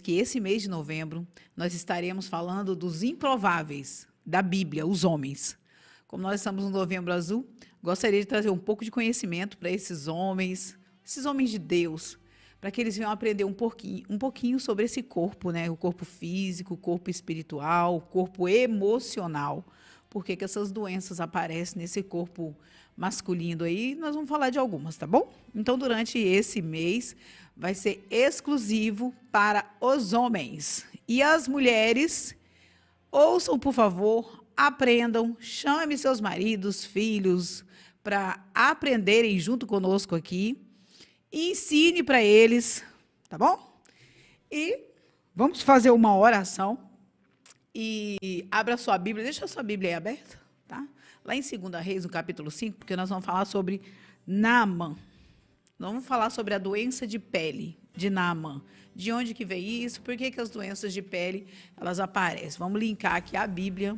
Que esse mês de novembro nós estaremos falando dos improváveis da Bíblia, os homens. Como nós estamos no Novembro Azul, gostaria de trazer um pouco de conhecimento para esses homens de Deus, para que eles venham aprender um pouquinho sobre esse corpo, né? O corpo físico, o corpo espiritual, o corpo emocional. Por que essas doenças aparecem nesse corpo masculino aí? Nós vamos falar de algumas, tá bom? Então, durante esse mês, vai ser exclusivo para os homens. E as mulheres, ouçam, por favor, aprendam, chame seus maridos, filhos, para aprenderem junto conosco aqui. E ensine para eles, tá bom? E vamos fazer uma oração. E abra sua Bíblia, deixa a sua Bíblia aí aberta, tá? Lá em 2 Reis, no capítulo 5, porque nós vamos falar sobre Naamã. Nós vamos falar sobre a doença de pele de Naamã. De onde que veio isso? Por que as doenças de pele, elas aparecem? Vamos linkar aqui a Bíblia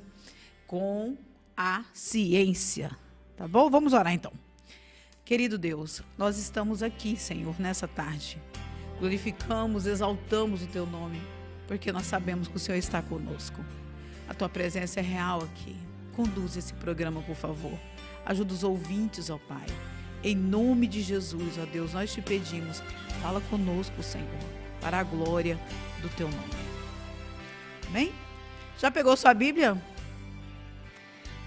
com a ciência, tá bom? Vamos orar então. Querido Deus, nós estamos aqui, Senhor, nessa tarde. Glorificamos, exaltamos o Teu nome, porque nós sabemos que o Senhor está conosco. A Tua presença é real aqui. Conduz esse programa, por favor. Ajuda os ouvintes, ó Pai. Em nome de Jesus, ó Deus, nós te pedimos, fala conosco, Senhor, para a glória do Teu nome. Amém? Já pegou sua Bíblia?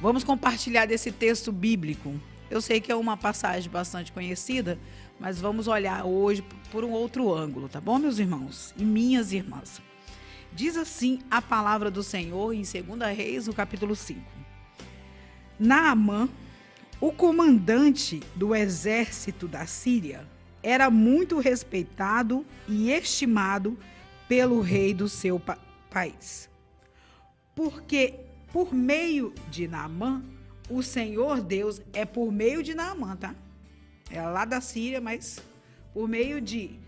Vamos compartilhar desse texto bíblico. Eu sei que é uma passagem bastante conhecida, mas vamos olhar hoje por um outro ângulo, tá bom, meus irmãos e minhas irmãs? Diz assim a palavra do Senhor em 2 Reis, no capítulo 5. Naamã, o comandante do exército da Síria, era muito respeitado e estimado pelo rei do seu país. Porque por meio de Naamã, o Senhor Deus é por meio de Naamã, tá? É lá da Síria, mas por meio de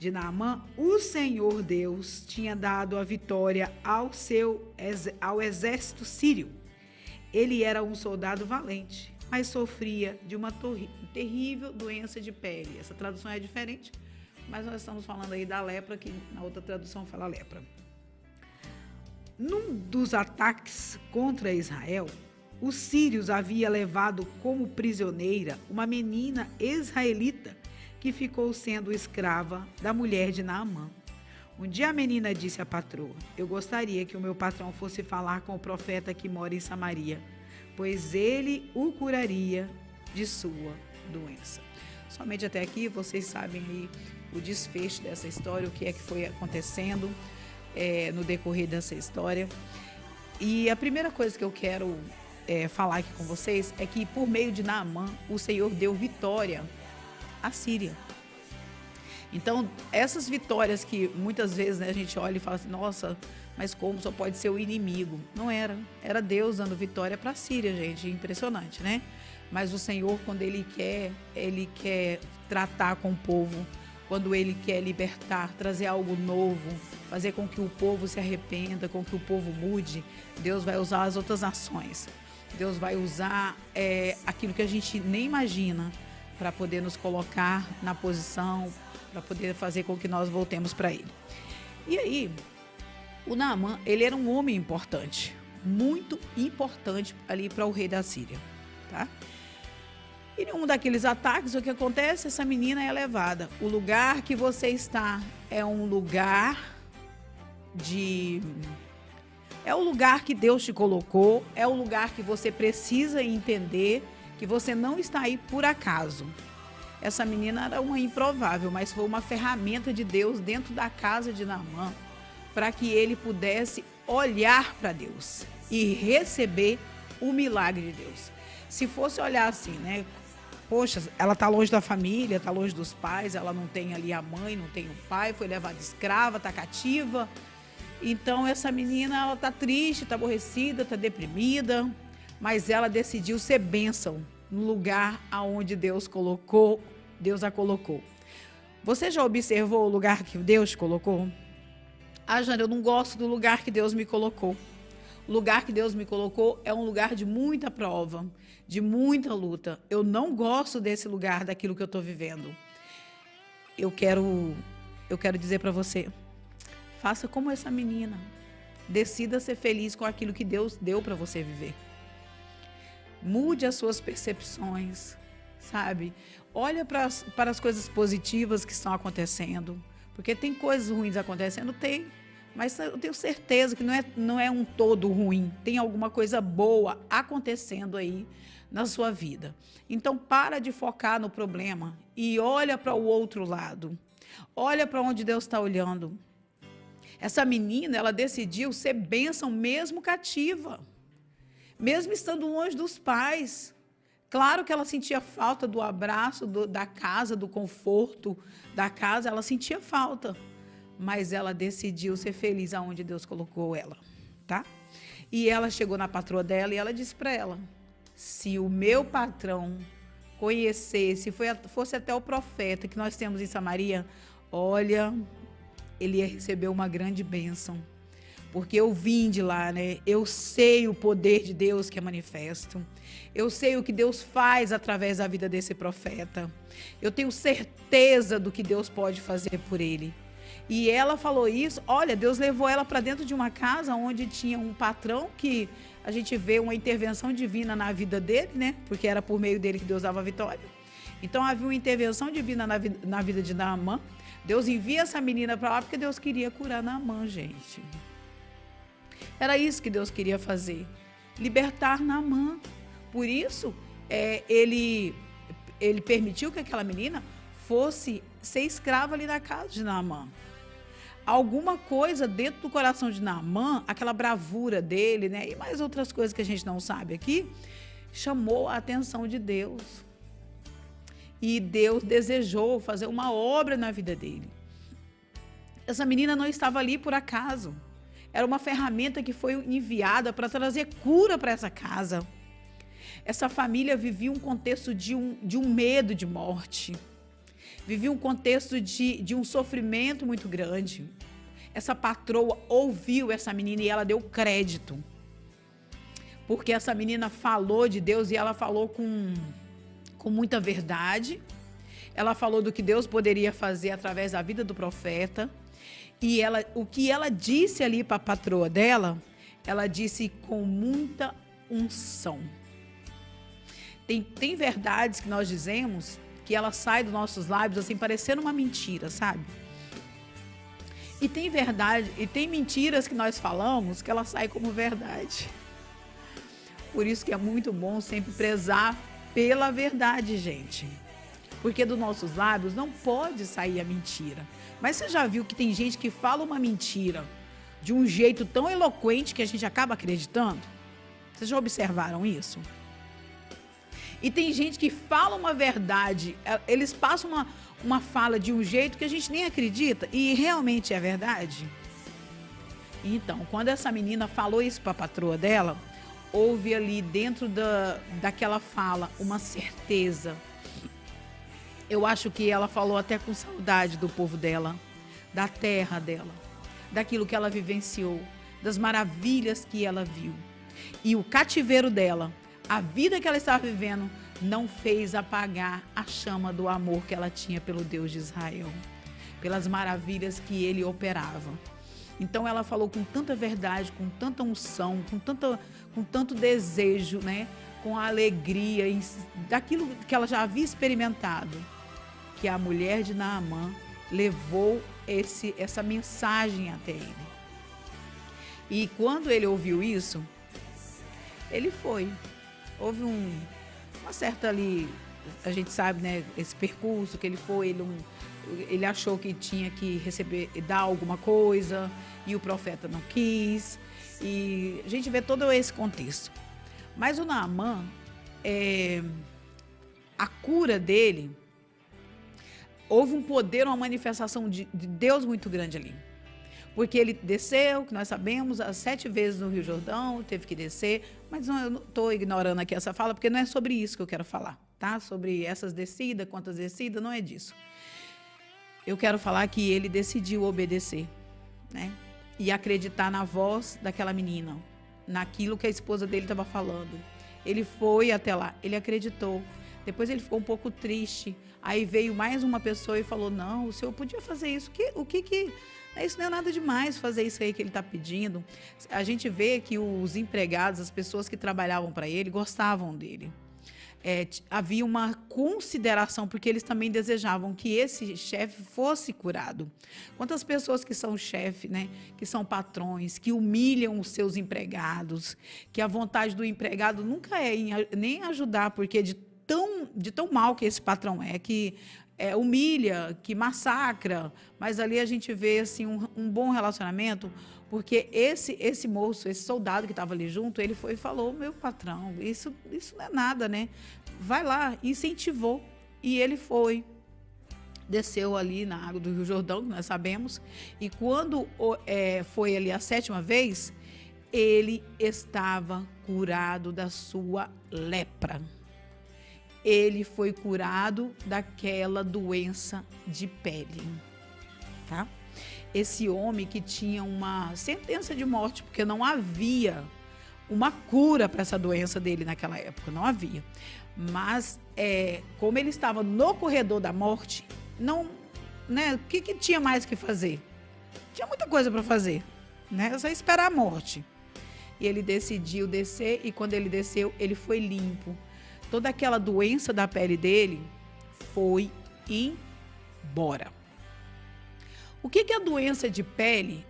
Naamã, o Senhor Deus tinha dado a vitória ao exército sírio. Ele era um soldado valente, mas sofria de uma terrível doença de pele. Essa tradução é diferente, mas nós estamos falando aí da lepra, que na outra tradução fala lepra. Num dos ataques contra Israel, os sírios haviam levado como prisioneira uma menina israelita que ficou sendo escrava da mulher de Naamã. Um dia a menina disse à patroa: eu gostaria que o meu patrão fosse falar com o profeta que mora em Samaria, pois ele o curaria de sua doença. Somente até aqui vocês sabem aí o desfecho dessa história, o que é que foi acontecendo no decorrer dessa história. E a primeira coisa que eu quero falar aqui com vocês é que por meio de Naamã o Senhor deu vitória à Síria. Então, essas vitórias que muitas vezes, né, a gente olha e fala assim, nossa, mas como só pode ser o inimigo? Não era. Era Deus dando vitória para a Síria, gente. Impressionante, né? Mas o Senhor, quando Ele quer tratar com o povo, quando Ele quer libertar, trazer algo novo, fazer com que o povo se arrependa, com que o povo mude, Deus vai usar as outras nações. Deus vai usar aquilo que a gente nem imagina para poder nos colocar na posição, para poder fazer com que nós voltemos para Ele. E aí, o Naamã, ele era um homem importante, muito importante ali para o rei da Síria, tá? E em um daqueles ataques, o que acontece? Essa menina é levada. O lugar que você está é um lugar é o lugar que Deus te colocou, é o lugar que você precisa entender que você não está aí por acaso. Essa menina era uma improvável, mas foi uma ferramenta de Deus dentro da casa de Naamã, para que ele pudesse olhar para Deus e receber o milagre de Deus. Se fosse olhar assim, né? Poxa, ela está longe da família, está longe dos pais, ela não tem ali a mãe, não tem o pai, foi levada escrava, está cativa. Então, essa menina, ela está triste, está aborrecida, está deprimida, mas ela decidiu ser bênção no lugar aonde Deus a colocou. Você já observou o lugar que Deus te colocou? Ah, Jana, eu não gosto do lugar que Deus me colocou. O lugar que Deus me colocou é um lugar de muita prova, de muita luta. Eu não gosto desse lugar, daquilo que eu estou vivendo. Eu quero dizer para você, Faça como essa menina. Decida ser feliz com aquilo que Deus deu para você viver. Mude as suas percepções, sabe? Olha para as coisas positivas que estão acontecendo. Porque tem coisas ruins acontecendo? Tem. Mas eu tenho certeza que não é um todo ruim. Tem alguma coisa boa acontecendo aí na sua vida. Então, para de focar no problema e olha para o outro lado. Olha para onde Deus está olhando. Essa menina, ela decidiu ser bênção mesmo cativa. Mesmo estando longe dos pais. Claro que ela sentia falta do abraço, da casa, do conforto da casa. Ela sentia falta. Mas ela decidiu ser feliz aonde Deus colocou ela. Tá? E ela chegou na patroa dela e ela disse para ela: se o meu patrão conhecesse, fosse até o profeta que nós temos em Samaria, olha, ele ia receber uma grande bênção. Porque eu vim de lá, né? Eu sei o poder de Deus que é manifesto. Eu sei o que Deus faz através da vida desse profeta. Eu tenho certeza do que Deus pode fazer por ele. E ela falou isso, olha, Deus levou ela para dentro de uma casa onde tinha um patrão que a gente vê uma intervenção divina na vida dele, né? Porque era por meio dele que Deus dava a vitória. Então havia uma intervenção divina na vida de Naamã. Deus envia essa menina para lá porque Deus queria curar Naamã, gente. Era isso que Deus queria fazer, libertar Naamã. Por isso, ele permitiu que aquela menina fosse ser escrava ali na casa de Naamã. Alguma coisa dentro do coração de Naamã, aquela bravura dele, né, e mais outras coisas que a gente não sabe aqui, chamou a atenção de Deus. E Deus desejou fazer uma obra na vida dele. Essa menina não estava ali por acaso. Era uma ferramenta que foi enviada para trazer cura para essa casa. Essa família vivia um contexto de um medo de morte. Vivia um contexto de um sofrimento muito grande. Essa patroa ouviu essa menina e ela deu crédito. Porque essa menina falou de Deus e ela falou com muita verdade. Ela falou do que Deus poderia fazer através da vida do profeta. E o que ela disse ali para a patroa dela, ela disse com muita unção. Tem verdades que nós dizemos que ela sai dos nossos lábios assim, parecendo uma mentira, sabe? E tem verdade, e tem mentiras que nós falamos que ela sai como verdade. Por isso que é muito bom sempre prezar pela verdade, gente. Porque dos nossos lábios não pode sair a mentira. Mas você já viu que tem gente que fala uma mentira de um jeito tão eloquente que a gente acaba acreditando? Vocês já observaram isso? E tem gente que fala uma verdade, eles passam uma fala de um jeito que a gente nem acredita e realmente é verdade. Então, quando essa menina falou isso para a patroa dela, houve ali dentro daquela fala uma certeza. Eu acho que ela falou até com saudade do povo dela, da terra dela, daquilo que ela vivenciou, das maravilhas que ela viu. E o cativeiro dela, a vida que ela estava vivendo, não fez apagar a chama do amor que ela tinha pelo Deus de Israel, pelas maravilhas que ele operava. Então ela falou com tanta verdade, com tanta unção, com tanto desejo, né? Com a alegria daquilo que ela já havia experimentado, que a mulher de Naamã levou essa mensagem até ele. E quando ele ouviu isso, ele foi. Houve uma certa ali, a gente sabe, né, esse percurso que ele foi, ele achou que tinha que dar alguma coisa, e o profeta não quis, e a gente vê todo esse contexto. Mas o Naamã, a cura dele, houve um poder, uma manifestação de Deus muito grande ali. Porque ele desceu, que nós sabemos, as 7 vezes no Rio Jordão, teve que descer, mas eu não estou ignorando aqui essa fala, porque não é sobre isso que eu quero falar, tá? Sobre essas descidas, quantas descidas, não é disso. Eu quero falar que ele decidiu obedecer, né? E acreditar na voz daquela menina, naquilo que a esposa dele estava falando. Ele foi até lá, ele acreditou. Depois ele ficou um pouco triste. Aí veio mais uma pessoa e falou, não, o senhor podia fazer isso. O que Isso não é nada demais fazer isso aí que ele está pedindo. A gente vê que os empregados, as pessoas que trabalhavam para ele, gostavam dele. Havia uma consideração, porque eles também desejavam que esse chefe fosse curado. Quantas pessoas que são chefe, né, que são patrões, que humilham os seus empregados, que a vontade do empregado nunca é nem ajudar, porque de tão mal que esse patrão que humilha, que massacra, mas ali a gente vê assim, um bom relacionamento, porque esse moço, esse soldado que estava ali junto, ele foi e falou: meu patrão, isso não é nada, né? Vai lá, incentivou. E ele foi, desceu ali na água do Rio Jordão, que nós sabemos, e quando foi ali a 7ª vez, ele estava curado da sua lepra. Ele foi curado daquela doença de pele, tá? Esse homem que tinha uma sentença de morte, porque não havia uma cura para essa doença dele naquela época, não havia. Mas, como ele estava no corredor da morte, não, né? O que tinha mais que fazer? Tinha muita coisa para fazer, né? Só esperar a morte. E ele decidiu descer, e quando ele desceu, ele foi limpo. Toda aquela doença da pele dele foi embora. O que a doença de pele,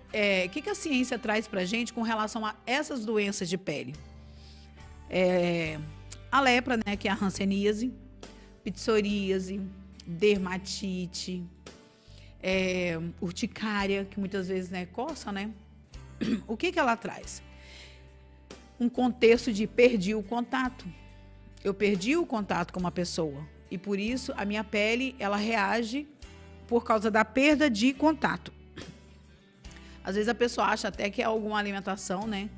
o que a ciência traz para a gente com relação a essas doenças de pele? A lepra, né, que é a hanseníase, psoríase, dermatite, urticária, que muitas vezes, né, coça, né? O que ela traz? Um contexto de perdi o contato. Eu perdi o contato com uma pessoa e por isso a minha pele, ela reage por causa da perda de contato. Às vezes a pessoa acha até que é alguma alimentação, né?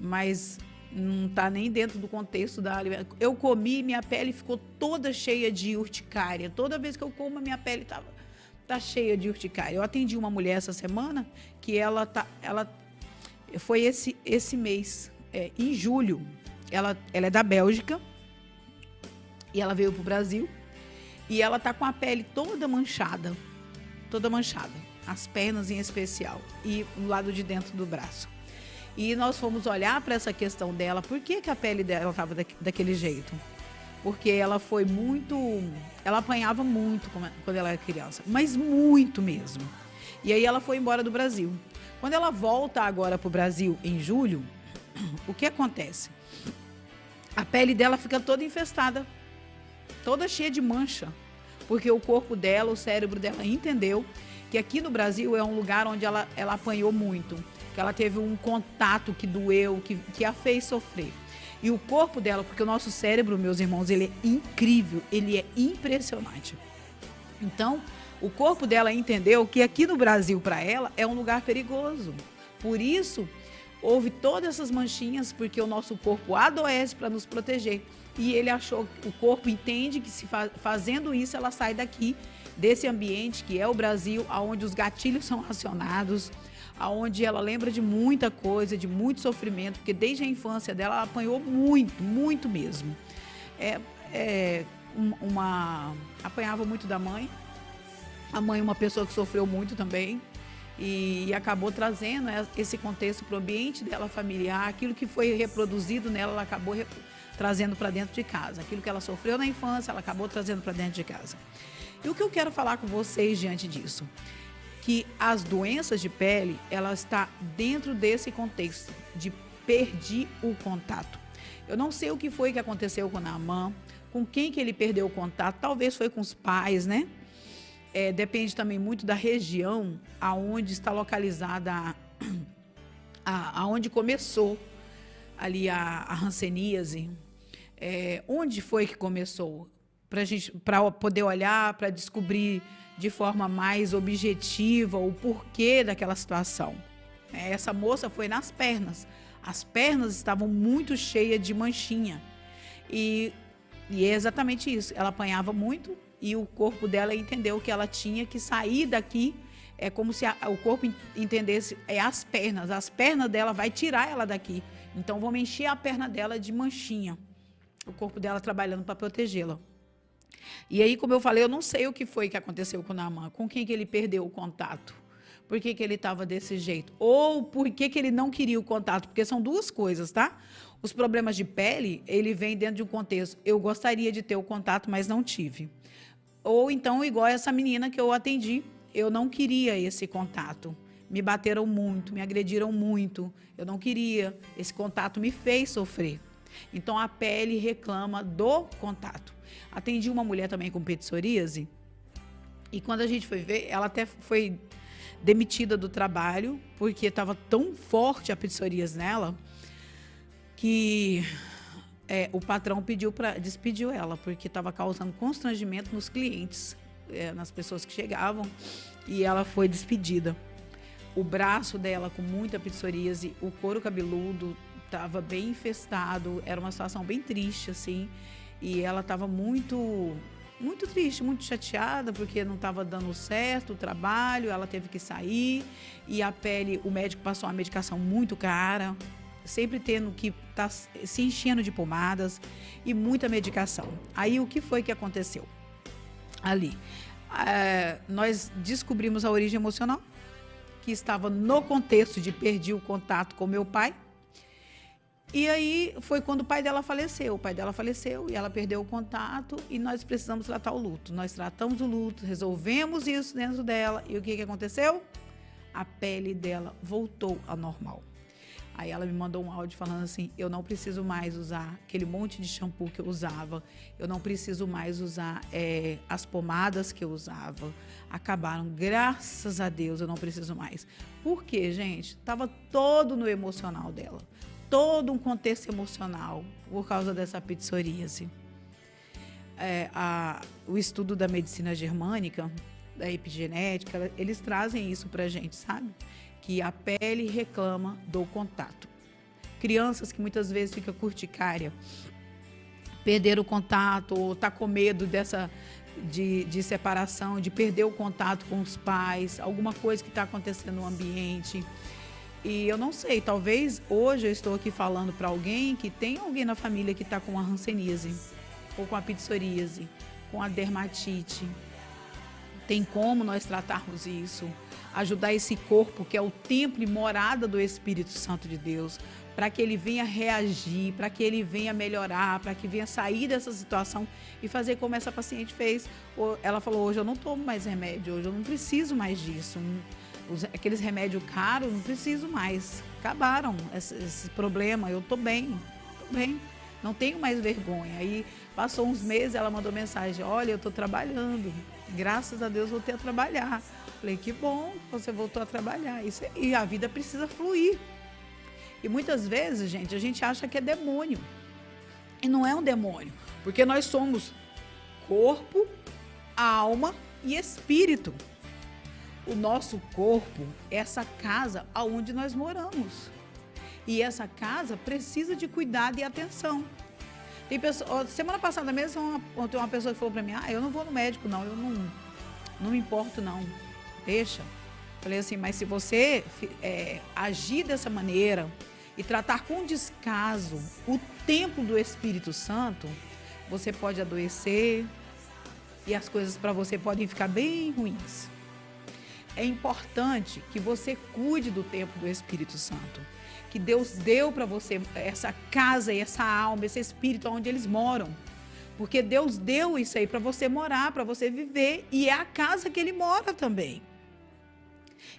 Mas não está nem dentro do contexto da alimentação. Eu comi, minha pele ficou toda cheia de urticária. Toda vez que eu como, minha pele tá cheia de urticária. Eu atendi uma mulher essa semana que ela foi esse mês, em julho. Ela é da Bélgica e ela veio para o Brasil e ela tá com a pele toda manchada, as pernas em especial e no lado de dentro do braço. E nós fomos olhar para essa questão dela, por que a pele dela estava daquele jeito? Porque ela apanhava muito quando ela era criança, mas muito mesmo. E aí ela foi embora do Brasil. Quando ela volta agora para o Brasil em julho, o que acontece? A pele dela fica toda infestada, toda cheia de mancha, porque o corpo dela, o cérebro dela entendeu que aqui no Brasil é um lugar onde ela apanhou muito, que ela teve um contato que doeu, que a fez sofrer. E o corpo dela, porque o nosso cérebro, meus irmãos, ele é incrível, ele é impressionante. Então, o corpo dela entendeu que aqui no Brasil, para ela, é um lugar perigoso. Por isso, houve todas essas manchinhas, porque o nosso corpo adoece para nos proteger. E ele achou, o corpo entende que fazendo isso, ela sai daqui, desse ambiente que é o Brasil, onde os gatilhos são acionados, onde ela lembra de muita coisa, de muito sofrimento, porque desde a infância dela, ela apanhou muito, muito mesmo. Apanhava muito da mãe. A mãe é uma pessoa que sofreu muito também. E acabou trazendo esse contexto para o ambiente dela familiar, aquilo que foi reproduzido nela, ela acabou trazendo para dentro de casa. Aquilo que ela sofreu na infância, ela acabou trazendo para dentro de casa. E o que eu quero falar com vocês diante disso? Que as doenças de pele, ela está dentro desse contexto de perdi o contato. Eu não sei o que foi que aconteceu com Naamã, com quem que ele perdeu o contato, talvez foi com os pais, né? Depende também muito da região aonde está localizada, aonde começou ali a hanseníase. Onde foi que começou? Para poder olhar, para descobrir de forma mais objetiva o porquê daquela situação. Essa moça foi nas pernas. As pernas estavam muito cheias de manchinha. E é exatamente isso. Ela apanhava muito. E o corpo dela entendeu que ela tinha que sair daqui, como se o corpo entendesse, as pernas dela vai tirar ela daqui. Então, vamos encher a perna dela de manchinha, o corpo dela trabalhando para protegê-la. E aí, como eu falei, eu não sei o que foi que aconteceu com o Naamã, com quem que ele perdeu o contato. por que ele estava desse jeito, ou por que ele não queria o contato, porque são duas coisas, tá? Os problemas de pele, ele vem dentro de um contexto, eu gostaria de ter o contato, mas não tive. Ou então, igual essa menina que eu atendi, eu não queria esse contato. Me bateram muito, me agrediram muito, eu não queria, esse contato me fez sofrer. Então, a pele reclama do contato. Atendi uma mulher também com psoríase, e quando a gente foi ver, ela até foi demitida do trabalho, porque estava tão forte a psoríase nela, que o patrão despediu ela, porque estava causando constrangimento nos clientes, nas pessoas que chegavam, e ela foi despedida. O braço dela com muita psoríase, o couro cabeludo estava bem infestado, era uma situação bem triste, assim, e ela estava muito triste, muito chateada, porque não estava dando certo o trabalho, ela teve que sair, e a pele, o médico passou uma medicação muito cara, sempre tendo que estar se enchendo de pomadas e muita medicação. Aí, o que foi que aconteceu ali? Nós descobrimos a origem emocional, que estava no contexto de perdi o contato com meu pai. E aí foi quando o pai dela faleceu. O pai dela faleceu e ela perdeu o contato e nós precisamos tratar o luto. Nós tratamos o luto, resolvemos isso dentro dela. E o que aconteceu? A pele dela voltou ao normal. Aí ela me mandou um áudio falando assim, eu não preciso mais usar aquele monte de shampoo que eu usava, eu não preciso mais usar as pomadas que eu usava. Acabaram, graças a Deus, eu não preciso mais. Por quê, gente? Estava todo no emocional dela. Todo um contexto emocional por causa dessa psoríase. O estudo da medicina germânica, da epigenética, eles trazem isso pra gente, sabe? Que a pele reclama do contato. Crianças que muitas vezes ficam curticária, perderam o contato, ou tá com medo de separação, de perder o contato com os pais, alguma coisa que está acontecendo no ambiente. E eu não sei, talvez hoje eu estou aqui falando para alguém que tem alguém na família que está com a hanseníase, ou com a psoríase, com a dermatite. Tem como nós tratarmos isso, ajudar esse corpo, que é o templo e morada do Espírito Santo de Deus, para que ele venha reagir, para que ele venha melhorar, para que venha sair dessa situação e fazer como essa paciente fez. Ela falou, hoje eu não tomo mais remédio, hoje eu não preciso mais disso. Aqueles remédios caros, não preciso mais. Acabaram esse problema, eu estou bem, não tenho mais vergonha. Aí passou uns meses, ela mandou mensagem, olha, eu estou trabalhando, graças a Deus voltei a trabalhar. Falei, que bom, você voltou a trabalhar. E a vida precisa fluir. E muitas vezes, gente, a gente acha que é demônio. E não é um demônio, porque nós somos corpo, alma e espírito. O nosso corpo é essa casa aonde nós moramos. E essa casa precisa de cuidado e atenção. Tem pessoa, semana passada mesmo, tem uma pessoa que falou para mim, eu não vou no médico, não, eu não me importo, não. Deixa. Falei assim, mas se você agir dessa maneira e tratar com descaso o templo do Espírito Santo, você pode adoecer e as coisas para você podem ficar bem ruins. É importante que você cuide do templo do Espírito Santo, que Deus deu para você essa casa e essa alma, esse espírito onde eles moram. Porque Deus deu isso aí para você morar, para você viver, e é a casa que ele mora também.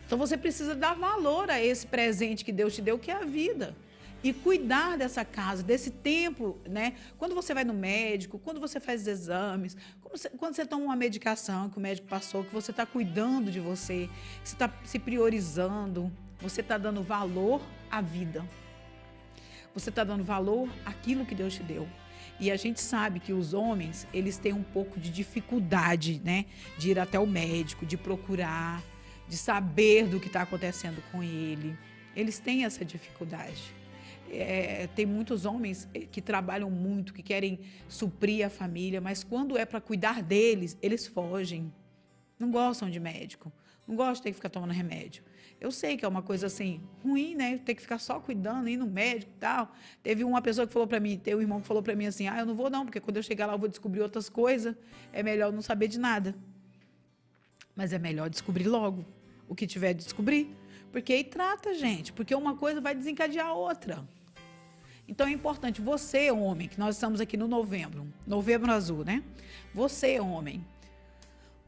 Então você precisa dar valor a esse presente que Deus te deu, que é a vida. E cuidar dessa casa, desse templo, né? Quando você vai no médico, quando você faz exames, quando você toma uma medicação que o médico passou, que você está cuidando de você, que você está se priorizando, você está dando valor à vida. Você está dando valor àquilo que Deus te deu. E a gente sabe que os homens, eles têm um pouco de dificuldade, né? De ir até o médico, de procurar, de saber do que está acontecendo com ele. Eles têm essa dificuldade. Tem muitos homens que trabalham muito, que querem suprir a família, mas quando é para cuidar deles, eles fogem. Não gostam de médico, não gostam de ter que ficar tomando remédio. Eu sei que é uma coisa assim, ruim, né? Ter que ficar só cuidando, ir no médico e tal. Teve uma pessoa que falou para mim, tem um irmão que falou para mim assim, eu não vou não, porque quando eu chegar lá eu vou descobrir outras coisas, é melhor não saber de nada. Mas é melhor descobrir logo. o que tiver de descobrir. Porque aí trata, gente, porque uma coisa vai desencadear a outra. Então é importante, você, homem, que nós estamos aqui no novembro azul, né? Você, homem,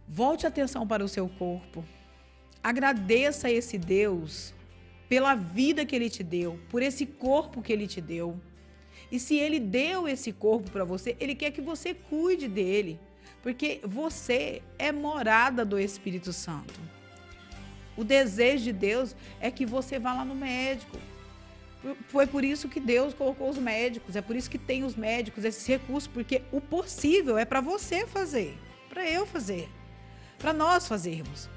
volte a atenção para o seu corpo. Agradeça a esse Deus pela vida que Ele te deu, por esse corpo que Ele te deu. E se Ele deu esse corpo para você, Ele quer que você cuide dele, porque você é morada do Espírito Santo. O desejo de Deus é que você vá lá no médico. Foi por isso que Deus colocou os médicos, é por isso que tem os médicos, esses recursos, porque o possível é para você fazer, para eu fazer, para nós fazermos.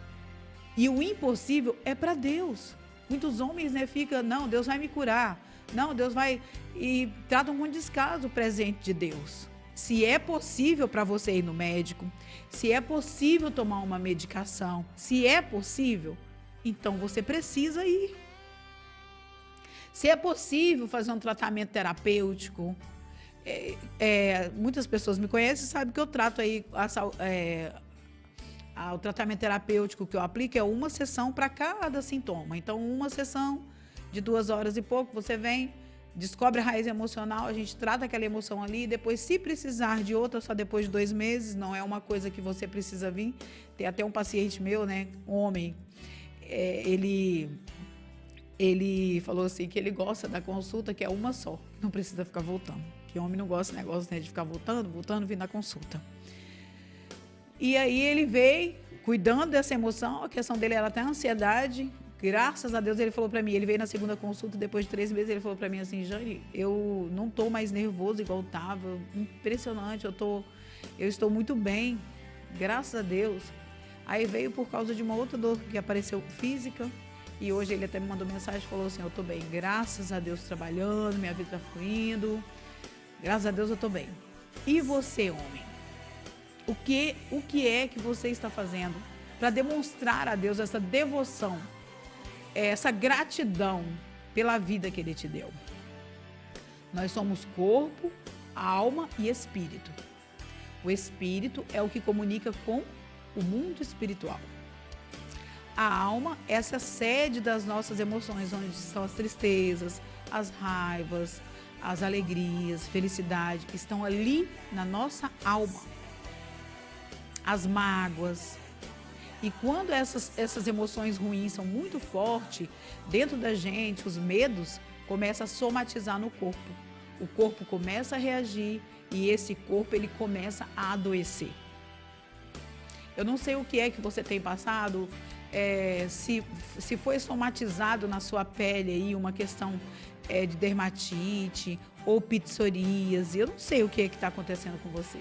E o impossível é para Deus. Muitos homens, né, ficam, não, Deus vai me curar, não, Deus vai... E tratam com descaso o presente de Deus. Se é possível para você ir no médico, se é possível tomar uma medicação, se é possível, então você precisa ir. Se é possível fazer um tratamento terapêutico, muitas pessoas me conhecem e sabem que eu trato aí o tratamento terapêutico que eu aplico é uma sessão para cada sintoma. Então, uma sessão de 2 horas e pouco, você vem, descobre a raiz emocional, a gente trata aquela emoção ali, e depois, se precisar de outra, só depois de 2 meses, não é uma coisa que você precisa vir. Tem até um paciente meu, né, um homem, ele falou assim que ele gosta da consulta, que é uma só, não precisa ficar voltando. Que homem não gosta desse negócio, né, de ficar voltando, vindo na consulta. E aí ele veio cuidando dessa emoção, a questão dele era até a ansiedade. Graças a Deus ele falou para mim, ele veio na segunda consulta, depois de 3 meses ele falou para mim assim, Jane, eu não estou mais nervoso igual estava, impressionante, eu estou muito bem, graças a Deus. Aí veio por causa de uma outra dor que apareceu física, e hoje ele até me mandou mensagem e falou assim, eu estou bem, graças a Deus trabalhando, minha vida está fluindo, graças a Deus eu estou bem. E você, homem? O que é que você está fazendo para demonstrar a Deus essa devoção, essa gratidão pela vida que Ele te deu? Nós somos corpo, alma e espírito. O espírito é o que comunica com o mundo espiritual. A alma é essa sede das nossas emoções, onde estão as tristezas, as raivas, as alegrias, felicidade, estão ali na nossa alma. As mágoas. E quando essas emoções ruins são muito fortes dentro da gente, os medos começam a somatizar no corpo. O corpo começa a reagir e esse corpo ele começa a adoecer. Eu não sei o que é que você tem passado, se foi somatizado na sua pele aí uma questão de dermatite ou psoríase, eu não sei o que é que está acontecendo com você.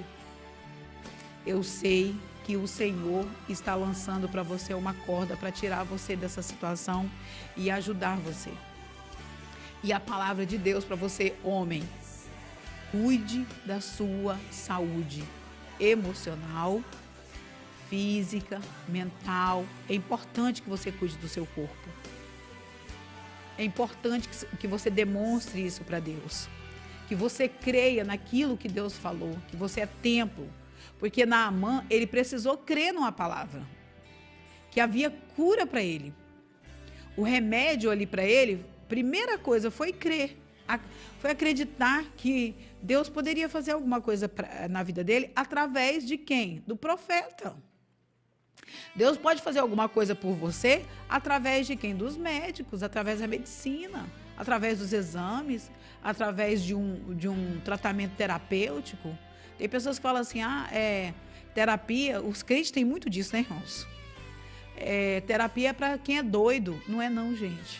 Eu sei que o Senhor está lançando para você uma corda para tirar você dessa situação e ajudar você. E a palavra de Deus para você, homem, cuide da sua saúde emocional, física, mental. É importante que você cuide do seu corpo. É importante que você demonstre isso para Deus. Que você creia naquilo que Deus falou, que você é templo. Porque Naamã, ele precisou crer numa palavra, que havia cura para ele. O remédio ali para ele, primeira coisa foi crer, foi acreditar que Deus poderia fazer alguma coisa na vida dele através de quem? Do profeta. Deus pode fazer alguma coisa por você através de quem? Dos médicos, através da medicina, através dos exames, através de um tratamento terapêutico. Tem pessoas que falam assim, terapia, os crentes têm muito disso, né, irmãos? Terapia é para quem é doido. Não é não, gente.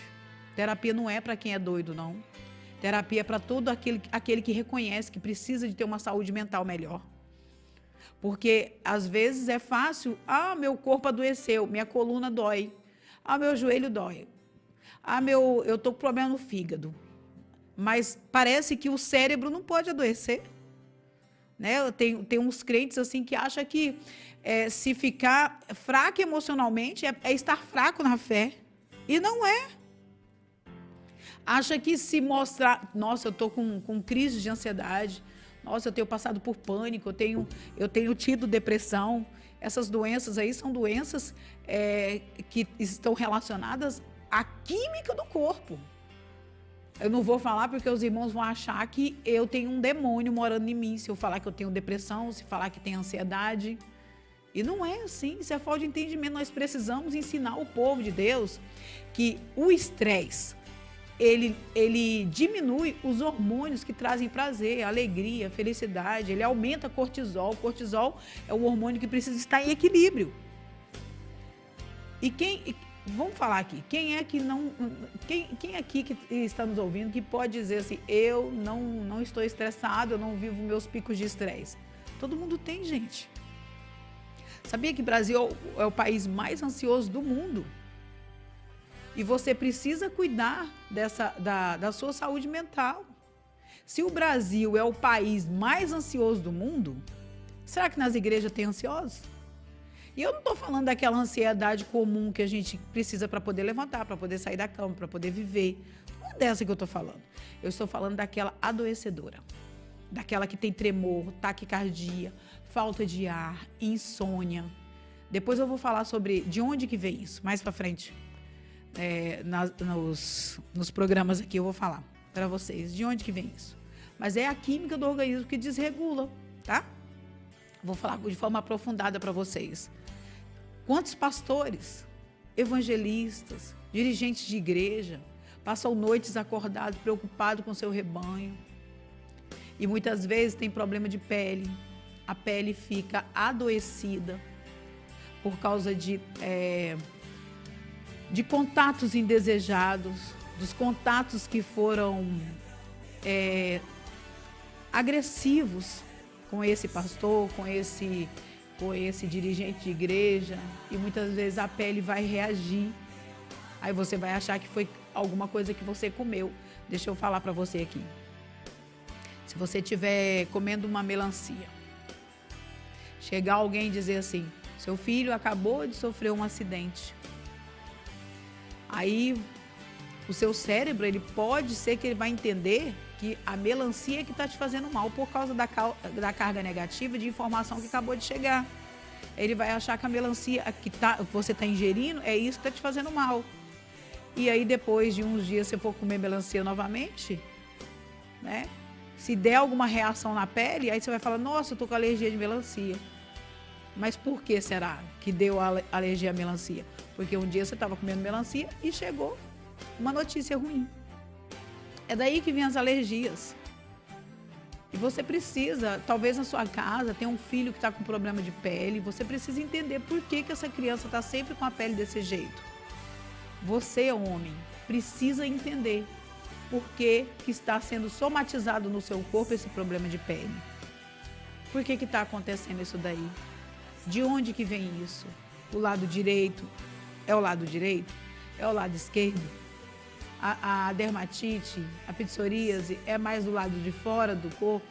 Terapia não é para quem é doido, não. Terapia é para todo aquele que reconhece que precisa de ter uma saúde mental melhor. Porque, às vezes, é fácil, meu corpo adoeceu, minha coluna dói, meu joelho dói, eu estou com problema no fígado. Mas parece que o cérebro não pode adoecer. Né? Tem uns crentes assim que acham que se ficar fraco emocionalmente é estar fraco na fé. E não é. Acha que se mostrar, nossa, eu estou com crise de ansiedade, nossa, eu tenho passado por pânico, eu tenho tido depressão. Essas doenças aí são doenças que estão relacionadas à química do corpo. Eu não vou falar porque os irmãos vão achar que eu tenho um demônio morando em mim, se eu falar que eu tenho depressão, se falar que tenho ansiedade. E não é assim, isso é falta de entendimento. Nós precisamos ensinar o povo de Deus que o estresse, ele diminui os hormônios que trazem prazer, alegria, felicidade. Ele aumenta cortisol. O cortisol é o hormônio que precisa estar em equilíbrio. Vamos falar aqui, quem aqui que está nos ouvindo que pode dizer assim, eu não estou estressado, eu não vivo meus picos de estresse? Todo mundo tem, gente. Sabia que o Brasil é o país mais ansioso do mundo? E você precisa cuidar da sua saúde mental. Se o Brasil é o país mais ansioso do mundo, será que nas igrejas tem ansiosos? E eu não estou falando daquela ansiedade comum que a gente precisa para poder levantar, para poder sair da cama, para poder viver. Não é dessa que eu estou falando. Eu estou falando daquela adoecedora. Daquela que tem tremor, taquicardia, falta de ar, insônia. Depois eu vou falar sobre de onde que vem isso, mais para frente. Nos programas aqui eu vou falar para vocês de onde que vem isso. Mas é a química do organismo que desregula, tá? Vou falar de forma aprofundada para vocês. Quantos pastores, evangelistas, dirigentes de igreja passam noites acordados, preocupados com seu rebanho? E muitas vezes tem problema de pele. A pele fica adoecida por causa de contatos indesejados, dos contatos que foram agressivos com esse pastor, com esse dirigente de igreja, e muitas vezes a pele vai reagir. Aí você vai achar que foi alguma coisa que você comeu. Deixa eu falar para você aqui. Se você estiver comendo uma melancia, chegar alguém e dizer assim, seu filho acabou de sofrer um acidente. Aí o seu cérebro, ele pode ser que ele vai entender que a melancia é que está te fazendo mal por causa da carga negativa de informação que acabou de chegar. Ele vai achar que a melancia que você está ingerindo é isso que está te fazendo mal. E aí depois de uns dias você for comer melancia novamente, né? Se der alguma reação na pele, aí você vai falar, nossa, eu estou com alergia de melancia. Mas por que será que deu alergia à melancia? Porque um dia você estava comendo melancia e chegou uma notícia ruim. É daí que vem as alergias. E você precisa, talvez na sua casa, tem um filho que está com problema de pele, você precisa entender por que essa criança está sempre com a pele desse jeito. Você, homem, precisa entender por que está sendo somatizado no seu corpo esse problema de pele. Por que está acontecendo isso daí? De onde que vem isso? O lado direito é o lado direito? É o lado esquerdo? A dermatite, a psoríase é mais do lado de fora do corpo,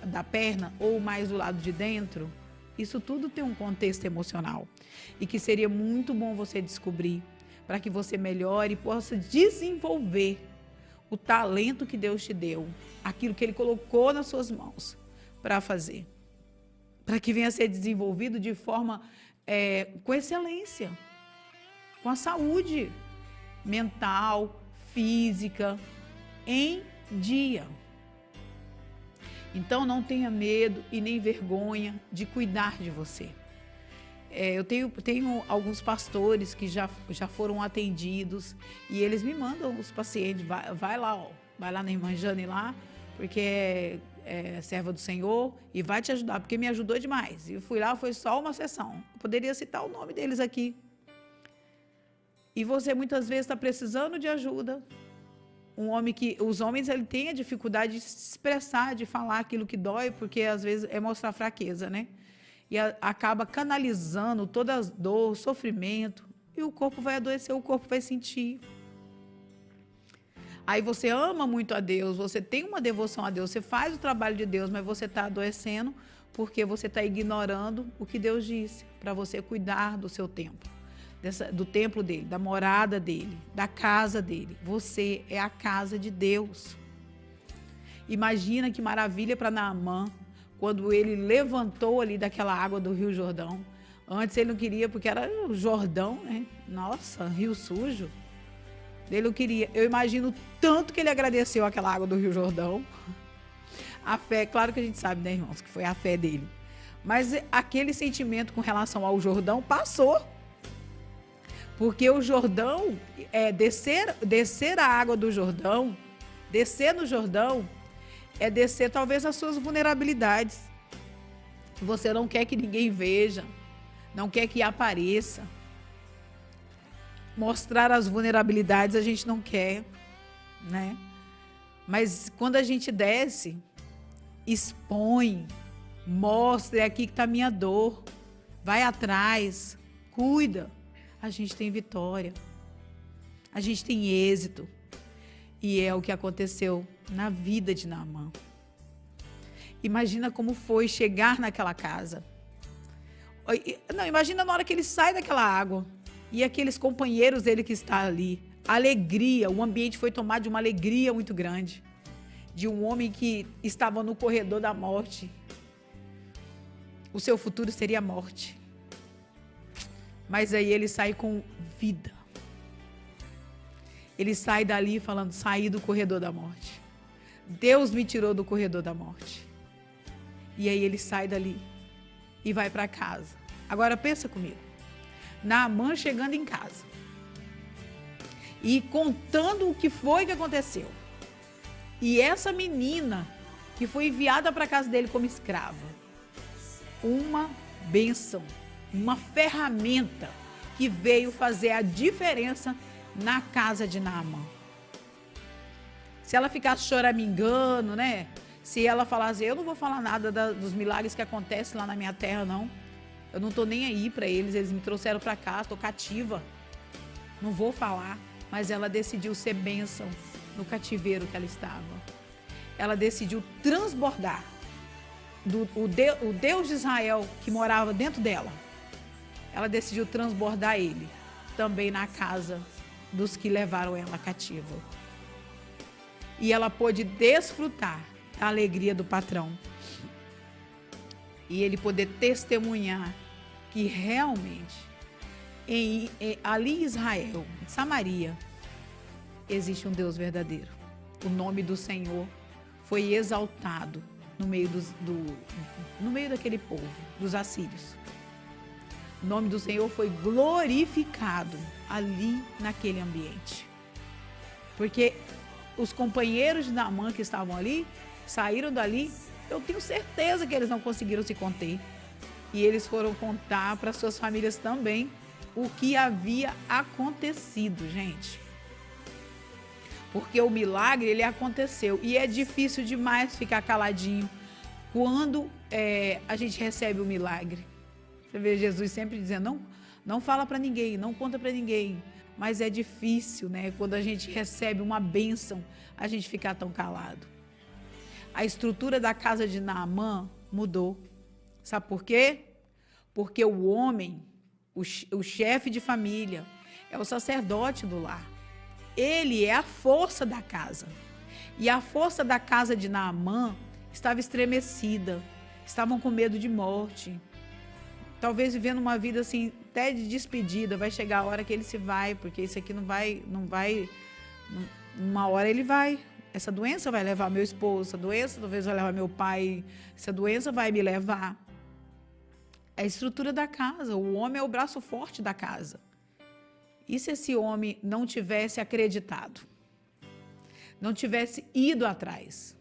da perna, ou mais do lado de dentro? Isso tudo tem um contexto emocional e que seria muito bom você descobrir para que você melhore e possa desenvolver o talento que Deus te deu, aquilo que Ele colocou nas suas mãos para fazer, para que venha a ser desenvolvido de forma com excelência, com a saúde mental, física, em dia. Então, não tenha medo e nem vergonha de cuidar de você. Eu tenho alguns pastores que já foram atendidos e eles me mandam os pacientes, vai lá na irmã Jane lá, porque é serva do Senhor e vai te ajudar, porque me ajudou demais. E fui lá, foi só uma sessão. Eu poderia citar o nome deles aqui. E você muitas vezes está precisando de ajuda. Os homens ele têm a dificuldade de se expressar, de falar aquilo que dói, porque às vezes é mostrar fraqueza, né? E acaba canalizando toda a dor, sofrimento, e o corpo vai adoecer, o corpo vai sentir. Aí você ama muito a Deus, você tem uma devoção a Deus, você faz o trabalho de Deus, mas você está adoecendo porque você está ignorando o que Deus disse, para você cuidar do seu templo. Do templo dele, da morada dele, da casa dele. Você é a casa de Deus. Imagina que maravilha para Naamã, quando ele levantou ali daquela água do Rio Jordão, Antes ele não queria porque era o Jordão, né? Nossa, rio sujo. Ele não queria. Eu imagino tanto que ele agradeceu aquela água do Rio Jordão. A fé, claro que a gente sabe, né, irmãos, que foi a fé dele. Mas aquele sentimento com relação ao Jordão passou. Porque o Jordão, descer a água do Jordão, descer no Jordão, é descer talvez as suas vulnerabilidades. Você não quer que ninguém veja, não quer que apareça. Mostrar as vulnerabilidades a gente não quer, né? Mas quando a gente desce, expõe, mostra, é aqui que está a minha dor, vai atrás, cuida, a gente tem vitória, a gente tem êxito. E é o que aconteceu na vida de Naamã. Imagina como foi chegar naquela casa. Não, imagina na hora que ele sai daquela água e aqueles companheiros dele que estão ali. Alegria, o ambiente foi tomado de uma alegria muito grande. De um homem que estava no corredor da morte. O seu futuro seria a morte. Mas aí ele sai com vida. Ele sai dali falando, saí do corredor da morte. Deus me tirou do corredor da morte. E aí ele sai dali e vai para casa. Agora pensa comigo. Naamã chegando em casa e contando o que foi que aconteceu. E essa menina que foi enviada para a casa dele como escrava. Uma bênção, uma ferramenta que veio fazer a diferença na casa de Naamã. Se ela ficasse choramingando, né? Se ela falasse, eu não vou falar nada dos milagres que acontecem lá na minha terra, não. Eu não estou nem aí para eles, eles me trouxeram para cá, estou cativa. Não vou falar. Mas ela decidiu ser bênção no cativeiro que ela estava. Ela decidiu transbordar o Deus de Israel que morava dentro dela. Ela decidiu transbordar ele também na casa dos que levaram ela cativa. E ela pôde desfrutar da alegria do patrão. E ele poder testemunhar que realmente ali em Israel, em Samaria, existe um Deus verdadeiro. O nome do Senhor foi exaltado no meio daquele povo, dos assírios. O nome do Senhor foi glorificado ali naquele ambiente. Porque os companheiros de Naamã que estavam ali, saíram dali, eu tenho certeza que eles não conseguiram se conter. E eles foram contar para suas famílias também o que havia acontecido, gente. Porque o milagre, ele aconteceu. E é difícil demais ficar caladinho quando a gente recebe o milagre. Você vê Jesus sempre dizendo, não fala para ninguém, não conta para ninguém. Mas é difícil, né? Quando a gente recebe uma bênção, a gente ficar tão calado. A estrutura da casa de Naamã mudou. Sabe por quê? Porque o homem, o chefe de família, é o sacerdote do lar. Ele é a força da casa. E a força da casa de Naamã estava estremecida. Estavam com medo de morte. Talvez vivendo uma vida assim, até de despedida. Vai chegar a hora que ele se vai, porque isso aqui não vai. Uma hora ele vai. Essa doença vai levar meu esposo, essa doença talvez vai levar meu pai, essa doença vai me levar. É a estrutura da casa, o homem é o braço forte da casa. E se esse homem não tivesse acreditado, não tivesse ido atrás,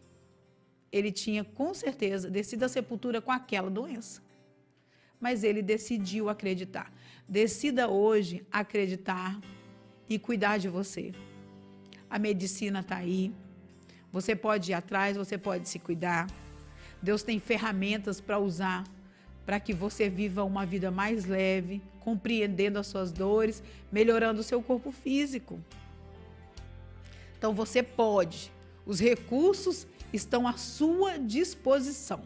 ele tinha com certeza descido à sepultura com aquela doença. Mas ele decidiu acreditar. Decida hoje acreditar e cuidar de você. A medicina está aí. Você pode ir atrás, você pode se cuidar. Deus tem ferramentas para usar para que você viva uma vida mais leve, compreendendo as suas dores, melhorando o seu corpo físico. Então você pode. Os recursos estão à sua disposição.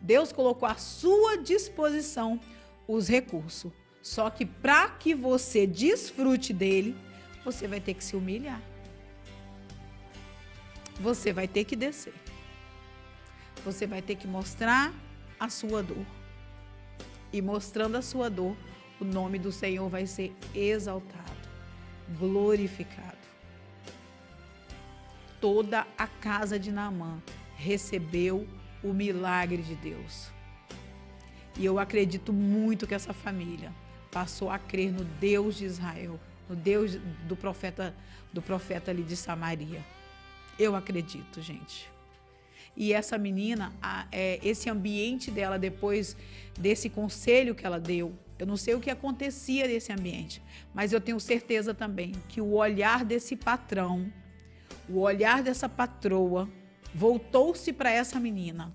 Deus colocou à sua disposição os recursos. Só que para que você desfrute dele, você vai ter que se humilhar. Você vai ter que descer. Você vai ter que mostrar a sua dor. e mostrando a sua dor, o nome do Senhor vai ser exaltado, glorificado. Toda a casa de Naamã recebeu o milagre de Deus. E eu acredito muito que essa família passou a crer no Deus de Israel, no Deus do profeta ali de Samaria. Eu acredito, gente. E essa menina, esse ambiente dela, depois desse conselho que ela deu, eu não sei o que acontecia nesse ambiente, mas eu tenho certeza também que o olhar desse patrão, o olhar dessa patroa, voltou-se para essa menina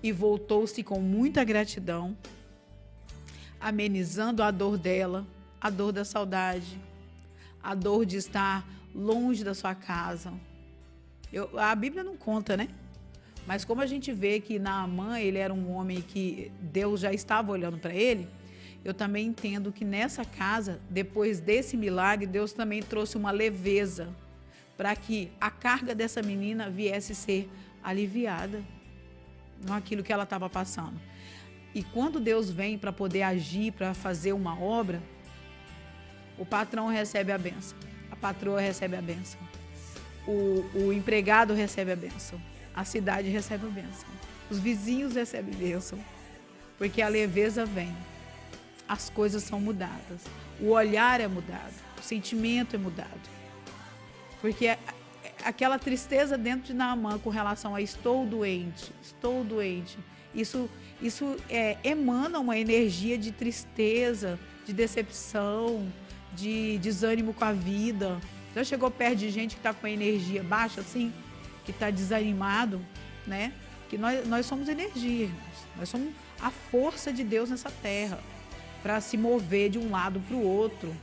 e voltou-se com muita gratidão, amenizando a dor dela, a dor da saudade, a dor de estar longe da sua casa. A Bíblia não conta, né? Mas como a gente vê que Naamã, ele era um homem que Deus já estava olhando para ele, eu também entendo que nessa casa, depois desse milagre, Deus também trouxe uma leveza para que a carga dessa menina viesse ser aliviada naquilo que ela estava passando. E quando Deus vem para poder agir, para fazer uma obra, o patrão recebe a bênção, a patroa recebe a bênção, o empregado recebe a bênção, a cidade recebe a bênção, os vizinhos recebem a bênção, porque a leveza vem, as coisas são mudadas, o olhar é mudado, o sentimento é mudado, porque aquela tristeza dentro de Naamã com relação a estou doente, isso emana uma energia de tristeza, de decepção, de desânimo com a vida. Já chegou perto de gente que está com a energia baixa, assim, que está desanimado, né? Que nós somos energia, irmãos. Nós somos a força de Deus nessa terra para se mover de um lado para o outro.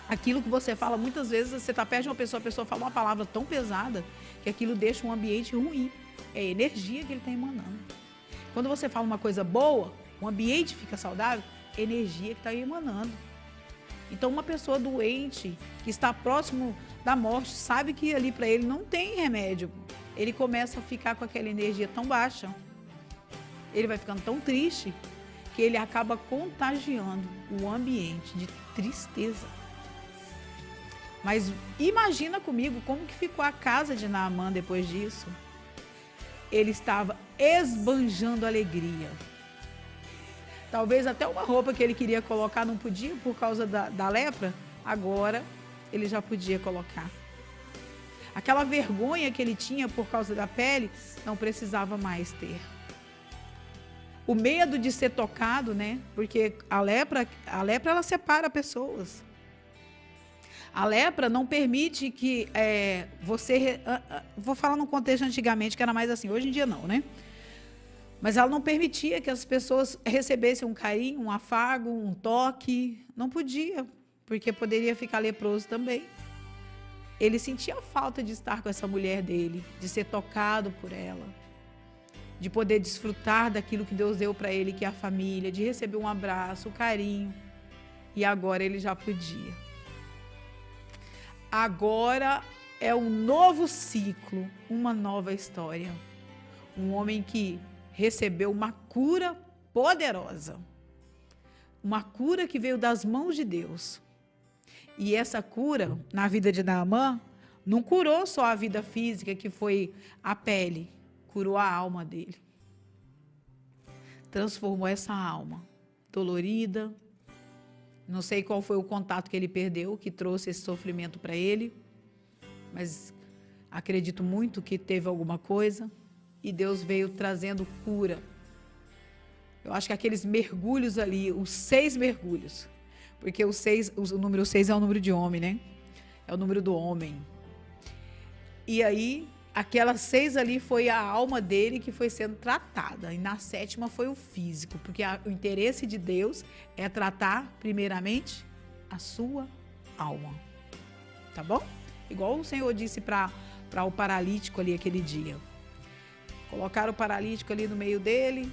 Aquilo que você fala, muitas vezes você está perto de uma pessoa, a pessoa fala uma palavra tão pesada que aquilo deixa um ambiente ruim. É energia que ele está emanando. Quando você fala uma coisa boa, o ambiente fica saudável, energia que está emanando. Então, uma pessoa doente, que está próximo da morte, sabe que ali para ele não tem remédio. Ele começa a ficar com aquela energia tão baixa. Ele vai ficando tão triste que ele acaba contagiando o ambiente de tristeza. Mas imagina comigo como que ficou a casa de Naamã depois disso. Ele estava esbanjando alegria. Talvez até uma roupa que ele queria colocar não podia por causa da lepra, agora ele já podia colocar. Aquela vergonha que ele tinha por causa da pele, não precisava mais ter. O medo de ser tocado, né? Porque a lepra ela separa pessoas. A lepra não permite que você... Vou falar no contexto antigamente, que era mais assim, hoje em dia não, né? Mas ela não permitia que as pessoas recebessem um carinho, um afago, um toque. Não podia, porque poderia ficar leproso também. Ele sentia falta de estar com essa mulher dele, de ser tocado por ela, de poder desfrutar daquilo que Deus deu para ele, que é a família, de receber um abraço, um carinho. E agora ele já podia. Agora é um novo ciclo, uma nova história. Um homem que recebeu uma cura poderosa. Uma cura que veio das mãos de Deus. E essa cura, na vida de Naamã, não curou só a vida física, que foi a pele. Curou a alma dele. Transformou essa alma dolorida. Não sei qual foi o contato que ele perdeu, que trouxe esse sofrimento para ele. Mas acredito muito que teve alguma coisa. E Deus veio trazendo cura. Eu acho que aqueles mergulhos ali, os 6 mergulhos, porque o número 6 é o número de homem, né? É o número do homem. E aí, aquelas 6 ali foi a alma dele que foi sendo tratada. E na 7ª foi o físico, porque o interesse de Deus é tratar, primeiramente, a sua alma. Tá bom? Igual o Senhor disse para o paralítico ali aquele dia. Colocaram o paralítico ali no meio dele,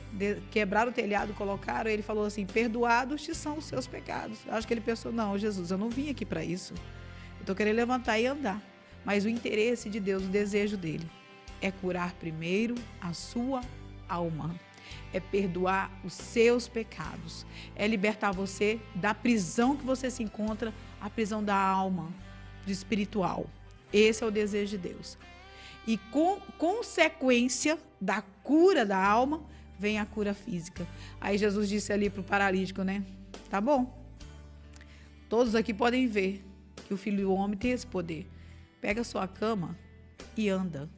quebraram o telhado, colocaram, ele falou assim, perdoados te são os seus pecados. Acho que ele pensou, não, Jesus, eu não vim aqui para isso. Eu estou querendo levantar e andar. Mas o interesse de Deus, o desejo dele, é curar primeiro a sua alma. é perdoar os seus pecados, é libertar você da prisão que você se encontra, a prisão da alma, do espiritual. Esse é o desejo de Deus. E com consequência da cura da alma, vem a cura física. Aí Jesus disse ali para o paralítico, né? Tá bom. Todos aqui podem ver que o Filho do Homem tem esse poder. Pega a sua cama e anda.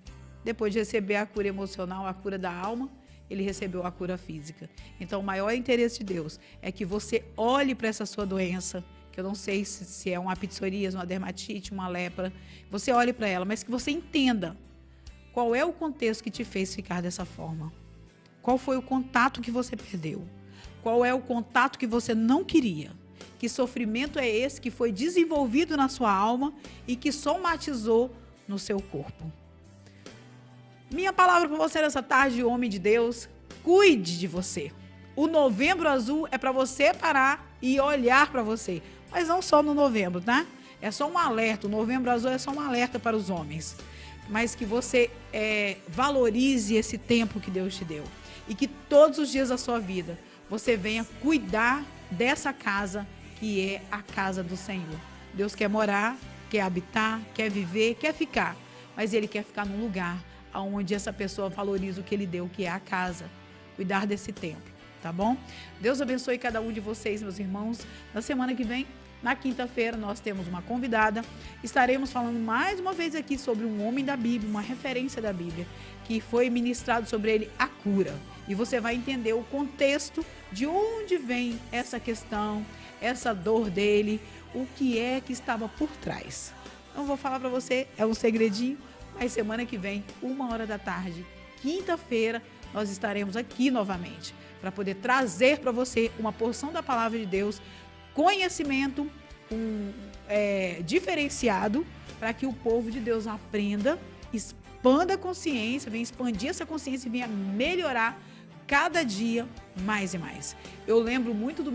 Depois de receber a cura emocional, a cura da alma, ele recebeu a cura física. Então, o maior interesse de Deus é que você olhe para essa sua doença, que eu não sei se é uma psoríase, uma dermatite, uma lepra. Você olhe para ela, mas que você entenda qual é o contexto que te fez ficar dessa forma. Qual foi o contato que você perdeu? Qual é o contato que você não queria? Que sofrimento é esse que foi desenvolvido na sua alma e que somatizou no seu corpo? Minha palavra para você nessa tarde, homem de Deus, cuide de você. O Novembro Azul é para você parar e olhar para você. Mas não só no novembro, tá? É só um alerta. O Novembro Azul é só um alerta para os homens. Mas que você valorize esse tempo que Deus te deu. E que todos os dias da sua vida você venha cuidar dessa casa que é a casa do Senhor. Deus quer morar, quer habitar, quer viver, quer ficar. Mas Ele quer ficar num lugar onde essa pessoa valoriza o que Ele deu, que é a casa. Cuidar desse templo, tá bom? Deus abençoe cada um de vocês, meus irmãos. Na semana que vem, na quinta-feira, nós temos uma convidada. Estaremos falando mais uma vez aqui sobre um homem da Bíblia, uma referência da Bíblia, que foi ministrado sobre ele a cura. E você vai entender o contexto de onde vem essa questão, essa dor dele, o que é que estava por trás. Não vou falar para você, é um segredinho, mas semana que vem, 13h, quinta-feira, nós estaremos aqui novamente para poder trazer para você uma porção da palavra de Deus, conhecimento diferenciado, para que o povo de Deus aprenda, expanda a consciência, venha expandir essa consciência e venha melhorar cada dia mais e mais. Eu lembro muito do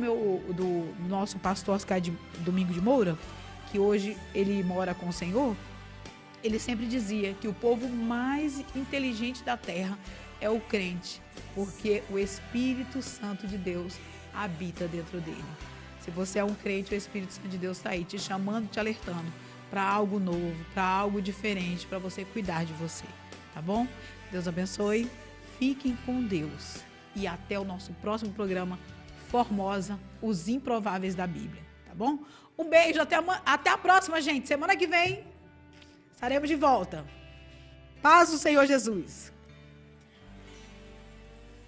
nosso pastor Oscar Domingo de Moura, que hoje ele mora com o Senhor. Ele sempre dizia que o povo mais inteligente da terra é o crente, porque o Espírito Santo de Deus habita dentro dele. Se você é um crente, o Espírito Santo de Deus está aí te chamando, te alertando para algo novo, para algo diferente, para você cuidar de você, tá bom? Deus abençoe, fiquem com Deus e até o nosso próximo programa, Formosa, os Improváveis da Bíblia, tá bom? Um beijo, até a próxima, gente. Semana que vem estaremos de volta. Paz do Senhor Jesus.